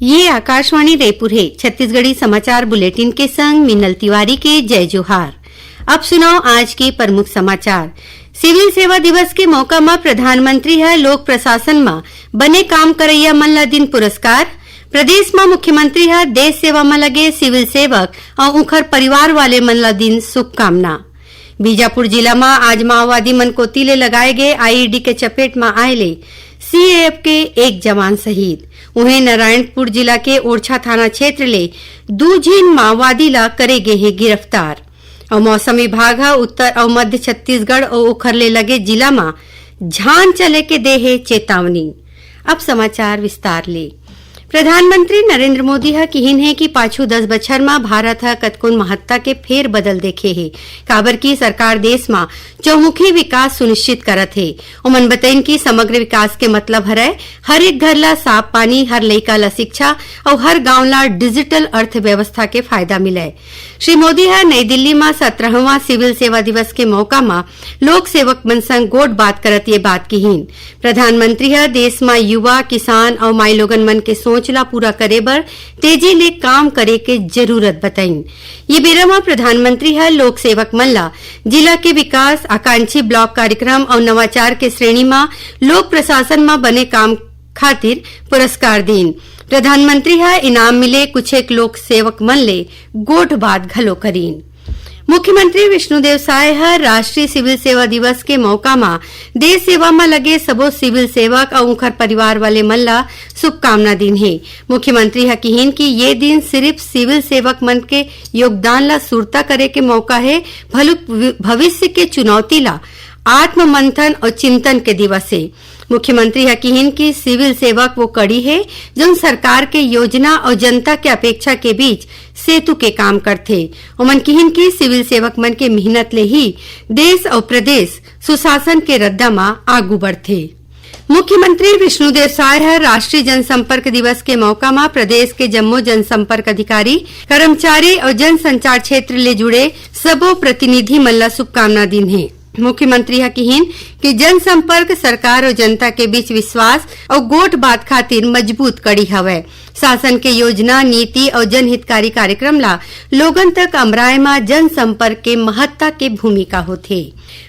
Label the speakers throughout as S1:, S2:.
S1: ये आकाशवाणी रायपुर है। छत्तीसगढ़ी समाचार बुलेटिन के संग मिनल तिवारी के जय जोहार। अब सुनाओ आज के प्रमुख समाचार। सिविल सेवा दिवस के मौका में प्रधानमंत्री है लोक प्रशासन में बने काम करैया मन ला दिन पुरस्कार। प्रदेश में मुख्यमंत्री है देश सेवा में लगे सिविल सेवक और उखर परिवार वाले मन ला दिन शुभकामना। बीजापुर जिला में आज माओवादी मन कोती ले लगाए गए आईईडी के चपेट में आए सीएएफ के एक जवान शहीद। उन्हें नारायणपुर जिला के ओरछा थाना क्षेत्र ले 2 झीन माओवादी ला करे गए है गिरफ्तार। और मौसम विभाग है उत्तर और मध्य छत्तीसगढ़ और ओखर ले लगे जिला में झान चले के दे है चेतावनी। अब समाचार विस्तार ले। प्रधानमंत्री नरेंद्र मोदी है किहिन है कि पाछू 10 बछर में भारत है कतकुन महत्ता के फेर बदल देखे है। काबर की सरकार देश में चौमुखी विकास सुनिश्चित करत है। उमन बताइन कि समग्र विकास के मतलब हरे हर एक घर ला साफ पानी, हर लइका ला शिक्षा और हर गांव ला डिजिटल अर्थव्यवस्था के फायदा मिले। श्री मोदी है नई दिल्ली में 17वां सिविल सेवा दिवस के मौका में लोक सेवक मन संग गोट बात करत ये बात किहिन। प्रधानमंत्री है देश में युवा, किसान और माई लोगन मन के सोच ला पूरा करे बर तेजी ले काम करे के जरूरत बताइन। ये बेरा में प्रधानमंत्री है लोक सेवक मन ला जिला के विकास, आकांक्षी ब्लॉक कार्यक्रम और नवाचार के श्रेणी में लोक प्रशासन में बने काम खातिर पुरस्कार दीन। प्रधानमंत्री है इनाम मिले कुछ एक लोक सेवक मन ले गोठ बात घलो करीन। मुख्यमंत्री विष्णुदेव साय है राष्ट्रीय सिविल सेवा दिवस के मौका में देश सेवा में लगे सबो सिविल सेवक और उनकर परिवार वाले मन ला शुभकामना दिन है। मुख्यमंत्री है किहिन कि ये दिन सिर्फ सिविल सेवक मन के योगदान ला सुरता करे के मौका है, भलु भविष्य के चुनौती ला आत्म मंथन और चिंतन के दिवस है। मुख्यमंत्री है किहिन की सिविल सेवक वो कड़ी है जो सरकार के योजना और जनता के अपेक्षा के बीच सेतु के काम करथे। उमन किहिन की सिविल सेवक मन के मेहनत ले ही देश और प्रदेश सुशासन के रद्दा में आगू बढ़थे। मुख्यमंत्री विष्णुदेव साय है राष्ट्रीय जनसंपर्क दिवस के मौका में प्रदेश के जम्मो जनसंपर्क अधिकारी, कर्मचारी और जन संचार क्षेत्र ले जुड़े सबो प्रतिनिधि मन ला शुभकामना दिन है। मुख्यमंत्री है किहिन कि जनसंपर्क सरकार और जनता के बीच विश्वास और गोट बात खातिर मजबूत कड़ी हवे। शासन के योजना, नीति और जनहितकारी कार्यक्रम ला लोगन तक अमराय में जनसंपर्क के महत्ता के भूमिका होथे।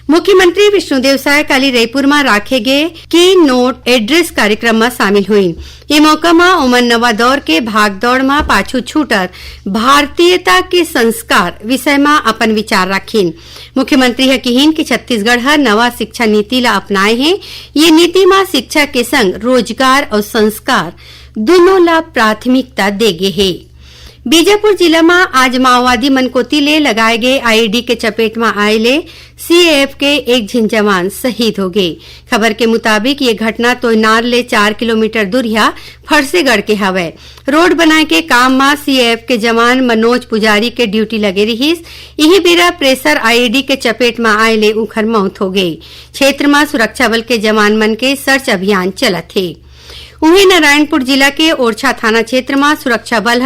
S1: मुख्यमंत्री विष्णुदेव साय काली रायपुर में राखे गए की नोट एड्रेस कार्यक्रम में शामिल हुई। ये मौका में उमन नवा दौर के भाग दौड़ में पाछू छूटर भारतीयता के संस्कार विषय में अपन विचार रखीन। मुख्यमंत्री है किहिन कि छत्तीसगढ़ हर नवा शिक्षा नीति ला अपनाए हैं। ये नीति में शिक्षा के संग रोजगार और संस्कार दोनों ला प्राथमिकता देगे है। बीजापुर जिला में आज माओवादी मनकोती ले लगाए गए आईईडी के चपेट में आए सीएएफ के एक झीन जवान शहीद हो गए। खबर के मुताबिक ये घटना तोयनार ले 4 किलोमीटर दूरिया फरसेगढ़ के हवे। रोड बनाए के काम में सीएएफ के जवान मनोज पुजारी के ड्यूटी लगे रहीस। यही बेरा प्रेशर आईईडी के चपेट में आए ले उखर मौत हो गई। क्षेत्र में सुरक्षा बल के जवान मन के सर्च अभियान चलत है। वहीं नारायणपुर जिला के ओरछा थाना क्षेत्र में सुरक्षा बल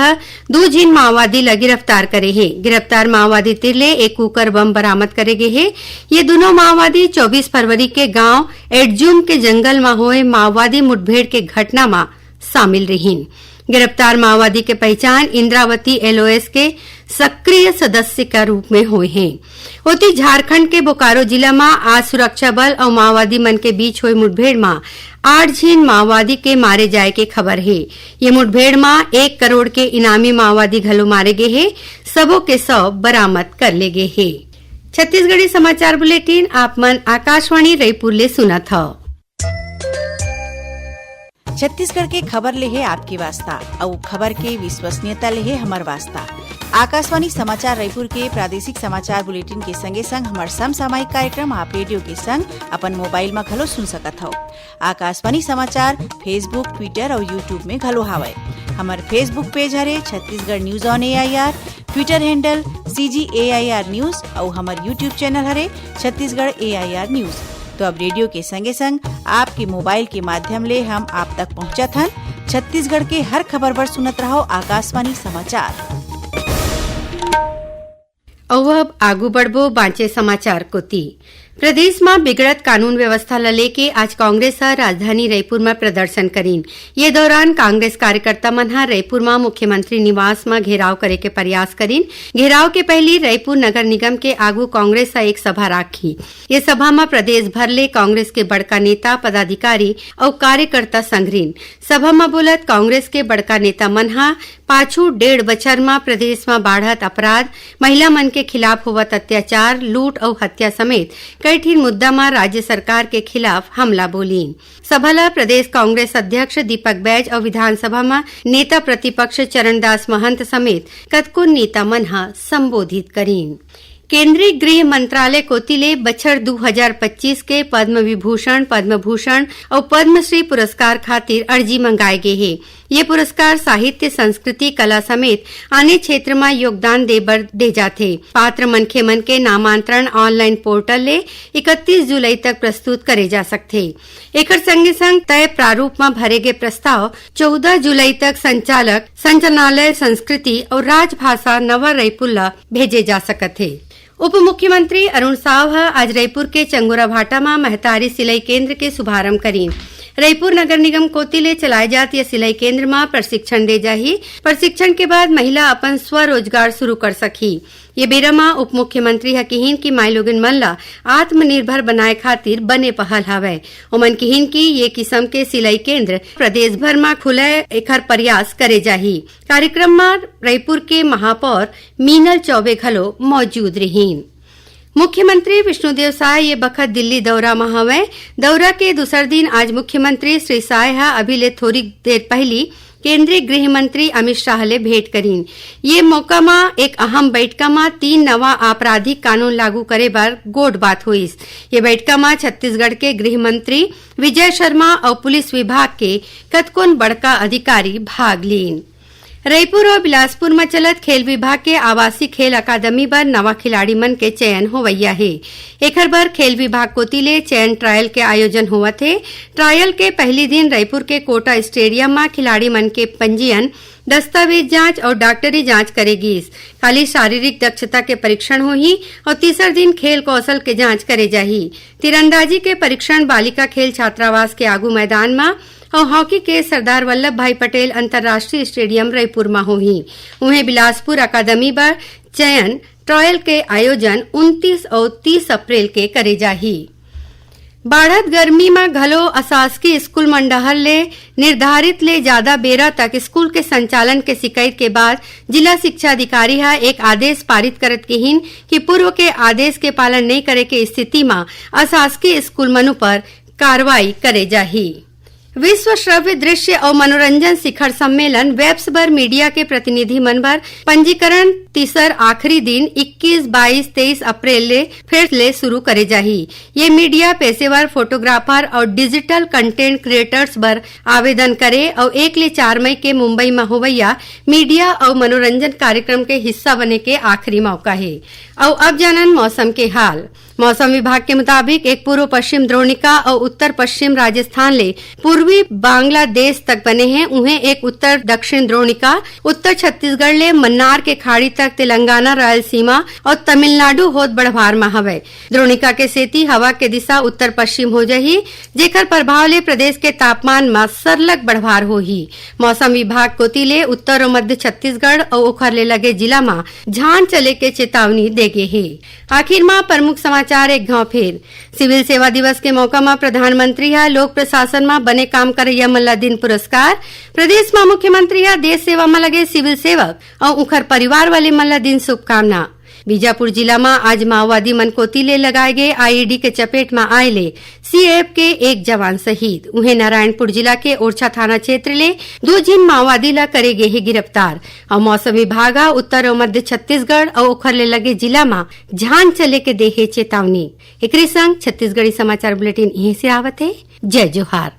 S1: 2 झीन माओवादी ला गिरफ्तार करे है। गिरफ्तार माओवादी तिरले एक कुकर बम बरामद करे गए है। ये दोनों माओवादी 24 फरवरी के गांव एडजूम के जंगल में हुए माओवादी मुठभेड़ के घटना में शामिल रहीन। गिरफ्तार माओवादी के पहचान इंद्रावती एलओएस के सक्रिय सदस्य के रूप में हुए हैं। ओती झारखंड के बोकारो जिला में आज सुरक्षा बल और माओवादी मन के बीच हुई मुठभेड़ में 8 झीन माओवादी के मारे जाए के खबर है। ये मुठभेड़ में 1 करोड़ के इनामी माओवादी घलो मारे गए हैं। सबों के शव बरामद कर ले गए हैं। छत्तीसगढ़ी समाचार बुलेटिन आप मन आकाशवाणी रायपुर ले सुनत हव।
S2: छत्तीसगढ़ के खबर ले है आपकी वास्ता और खबर के विश्वसनीयता ले है हमार वास्ता। आकाशवाणी समाचार रायपुर के प्रादेशिक समाचार बुलेटिन के संगे संग हमार समसामयिक कार्यक्रम आप रेडियो के संग अपन मोबाइल में घलो सुन सकत हो। आकाशवाणी समाचार फेसबुक, ट्विटर और यूट्यूब में घलो हावय। हमार फेसबुक पेज हरे Chhattisgarh news on AIR, Twitter handle CGAIR news और हमार यूट्यूब चैनल हरे छत्तीसगढ़ AIR न्यूज। तो अब रेडियो के संगे संग आपके मोबाइल के माध्यम ले हम आप तक पहुंचत हन। छत्तीसगढ़ के हर खबर पर सुनत रहो आकाशवाणी समाचार।
S1: अब आगू बढ़बो बांचे समाचार कोती। प्रदेश में बिगड़त कानून व्यवस्था ल लेके आज कांग्रेस ह राजधानी रायपुर में प्रदर्शन करीन। ये दौरान कांग्रेस कार्यकर्ता मन ह रायपुर में मुख्यमंत्री निवास में घेराव करे के प्रयास करीन। घेराव के पहली रायपुर नगर निगम के आगू कांग्रेस ह एक सभा राखी। ये सभा में प्रदेश भर ले कांग्रेस के बड़का नेता, पदाधिकारी और कार्यकर्ता संघरीन। सभा में बोलत कांग्रेस के बड़का नेता मन ह पाछू 1.5 बछर में प्रदेश में बाढ़त अपराध, महिला मन के खिलाफ होवत अत्याचार, लूट और हत्या समेत कई ठिन मुद्दा में राज्य सरकार के खिलाफ हमला बोलीन। सभा ला प्रदेश कांग्रेस अध्यक्ष दीपक बैज और विधानसभा में नेता प्रतिपक्ष चरणदास महंत समेत कतको नेता मन ह संबोधित करीन। केंद्रीय गृह मंत्रालय कोतिले बछर 2025 के पद्म विभूषण, पद्म भूषण और पद्मश्री पुरस्कार खातिर अर्जी मंगाए गए हैं। ये पुरस्कार साहित्य, संस्कृति, कला समेत अन्य क्षेत्र में योगदान देबर दे जाते। पात्र मनखे मन के नामांतरण ऑनलाइन पोर्टल ले 31 जुलाई तक प्रस्तुत करे जा सकते। एकर संगे संग तय प्रारूप में भरे गए प्रस्ताव 14 जुलाई तक संचालनालय संस्कृति और राजभाषा नवा रायपुर ला भेजे जा सकते। उप मुख्यमंत्री अरुण साव आज रायपुर के चंगोरा भाटा में महतारी सिलाई केंद्र के शुभारंभ करीन। रायपुर नगर निगम कोतिले चलाए जात यह सिलाई केंद्र में प्रशिक्षण दे जाही। प्रशिक्षण के बाद महिला अपन स्वरोजगार शुरू कर सकी। ये बेरा में उप मुख्यमंत्री कहिन की माई लोगन मन ला आत्मनिर्भर बनाए खातिर बने पहल हवय। ओमन कहिन की ये किस्म के सिलाई केंद्र प्रदेश भर में खुले एकर प्रयास करे जाही। कार्यक्रम में रायपुर के महापौर मीनल चौबे घलो मौजूद रहीन। मुख्यमंत्री विष्णुदेव साय ये बखत दिल्ली दौरा में हवय। दौरा के दूसर दिन आज मुख्यमंत्री श्री साय अभी ले थोड़ी देर पहली केंद्रीय गृह मंत्री अमित शाह ले भेंट करीन। ये मौका में एक अहम बैठका में 3 नवा आपराधिक कानून लागू करे बर गोट बात हुईस। ये बैठका में छत्तीसगढ़ के गृह मंत्री विजय शर्मा और पुलिस विभाग के कतकोन बड़का अधिकारी भाग लीन। रायपुर और बिलासपुर में चलत खेल विभाग के आवासीय खेल अकादमी बर नवा खिलाड़ी मन के चयन होवैया है। एकर बर खेल विभाग कोतिले चयन ट्रायल के आयोजन होवत है। ट्रायल के पहली दिन रायपुर के कोटा स्टेडियम में खिलाड़ी मन के पंजीयन, दस्तावेज जांच और डॉक्टरी जांच करेगी। खाली शारीरिक दक्षता के परीक्षण होही और तीसर दिन खेल कौशल के जांच करे जाही। तीरंदाजी के परीक्षण बालिका खेल छात्रावास के आगू मैदान में और हॉकी के सरदार वल्लभ भाई पटेल अंतर्राष्ट्रीय स्टेडियम रायपुर में होही। उन्हें बिलासपुर अकादमी पर चयन ट्रायल के आयोजन 29 और 30 अप्रैल के करे जाही। बाढ़त गर्मी में घलो अशासकीय स्कूल मंडहर ले निर्धारित ले ज्यादा बेरा तक स्कूल के संचालन के शिकायत के बाद जिला शिक्षा अधिकारी एक आदेश पारित करत कहिन कि पूर्व के आदेश के पालन नहीं करे के स्थिति में अशासकीय स्कूल मनु पर कार्रवाई करे जाही। विश्व श्रव्य दृश्य और मनोरंजन शिखर सम्मेलन वेब्स बर मीडिया के प्रतिनिधि मन बर पंजीकरण तीसर आखिरी दिन 21, 22, 23 अप्रैल ले फिर ले शुरू करे जाही। ये मीडिया पेशेवर फोटोग्राफर और डिजिटल कंटेंट क्रिएटर्स बर आवेदन करे और 1 ले 4 मई के मुंबई में होवैया मीडिया और मनोरंजन कार्यक्रम के हिस्सा बने के आखिरी मौका है। और अब जानन मौसम के हाल। मौसम विभाग के मुताबिक एक पूर्व पश्चिम द्रोणिका और उत्तर पश्चिम राजस्थान ले पूर्वी बांग्लादेश तक बने हैं। उन्हें एक उत्तर दक्षिण द्रोणिका उत्तर छत्तीसगढ़ ले मन्नार के खाड़ी तक तेलंगाना, रायलसीमा और तमिलनाडु होत बढ़वार में हवे। द्रोणिका के सेती हवा के दिशा उत्तर पश्चिम हो जाही, जेकर प्रभाव ले प्रदेश के तापमान में सरलग बढ़वार होही। मौसम विभाग कोतिले उत्तर और मध्य छत्तीसगढ़ और ओखर ले लगे जिला में झान चले के चेतावनी देगे है। आखिर में प्रमुख समाचार एक घाव फिर। सिविल सेवा दिवस के मौका में प्रधानमंत्री लोक प्रशासन में बने काम करैया मन ला दिन पुरस्कार। प्रदेश में मुख्यमंत्री देश सेवा में लगे सिविल सेवक और उखर परिवार वाले मन ला दिन शुभकामना। बीजापुर जिला में आज माओवादी मन कोतिले लगाए गए आईईडी के चपेट में आए सीएएफ के एक जवान शहीद। उन्हें नारायणपुर जिला के ओरछा थाना क्षेत्र ले 2 जिन माओवादी ला करे गए है गिरफ्तार। और मौसम विभाग उत्तर और मध्य छत्तीसगढ़ और ओखर ले लगे जिला में झान चले के देहे चेतावनी। एकरे संग छत्तीसगढ़ी समाचार बुलेटिन यहीं से आवत है। जय जोहार।